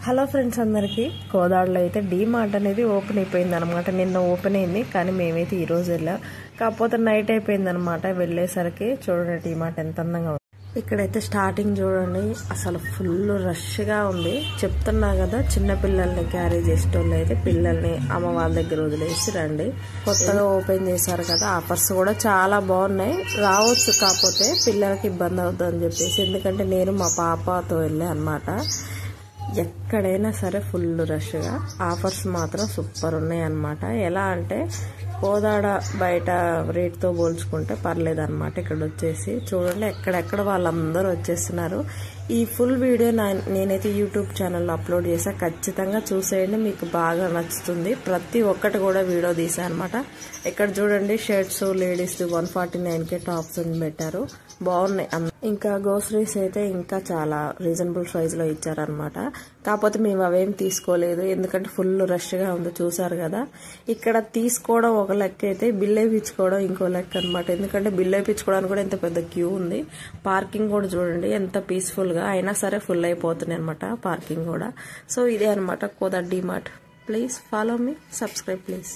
Hello friends అందరికీ కోదాడలో అయితే డీమార్ట్ అనేది ఓపెన్ అయిపోయింది అనమాట. నిన్న ఓపెన్ అయింది కానీ మేమైతే ఈరోజు వెళ్ళాం. కాకపోతే నైట్ అయిపోయింది అనమాట. వెళ్ళేసరికి చూడండి డీమార్ట్ ఎంత అందంగా ఉంది. ఇక్కడైతే స్టార్టింగ్ చూడండి అసలు ఫుల్ రష్గా ఉంది. చెప్తున్నా కదా, చిన్న పిల్లల్ని క్యారీ చేసేటోళ్ళు అయితే పిల్లల్ని అమ్మ వాళ్ళ దగ్గర వదిలేసి రండి. కొత్తగా ఓపెన్ చేశారు కదా, ఆఫర్స్ కూడా చాలా బాగున్నాయి. రావచ్చు, కాకపోతే పిల్లలకి ఇబ్బంది అవుతుందని చెప్పేసి, ఎందుకంటే నేను మా పాపతో వెళ్ళా అనమాట. ఎక్కడైనా సరే ఫుల్ రష్గా, ఆఫర్స్ మాత్రం సూపర్ ఉన్నాయి అనమాట. ఎలా అంటే కోదాడ బయట రేట్తో పోల్చుకుంటే పర్లేదు అనమాట. ఇక్కడ వచ్చేసి చూడండి ఎక్కడెక్కడ వాళ్ళందరూ వచ్చేస్తున్నారు. ఈ ఫుల్ వీడియో నేనైతే యూట్యూబ్ ఛానల్లో అప్లోడ్ చేసా, ఖచ్చితంగా చూసేయండి, మీకు బాగా నచ్చుతుంది. ప్రతి ఒక్కటి కూడా వీడియో తీసా అనమాట. ఇక్కడ చూడండి షర్ట్స్ లేడీస్ 149కే టాప్స్ అని పెట్టారు, బాగున్నాయి. ఇంకా గ్రోసరీస్ అయితే ఇంకా చాలా రీజనబుల్ ప్రైస్ లో ఇచ్చారనమాట. కాకపోతే మేము అవేం తీసుకోలేదు, ఎందుకంటే ఫుల్ రష్ గా ఉంది. చూసారు కదా, ఇక్కడ తీసుకోవడం ఒక లెక్క అయితే బిల్ వేయించుకోవడం ఇంకో లెక్క అనమాట. ఎందుకంటే బిల్ వేయించుకోవడానికి కూడా ఎంత పెద్ద క్యూ ఉంది. పార్కింగ్ కూడా చూడండి ఎంత పీస్ఫుల్ గా, అయినా సరే ఫుల్ అయిపోతున్నాయి అనమాట పార్కింగ్ కూడా. సో ఇదే అనమాట Kodad DMart. Please follow me, subscribe please.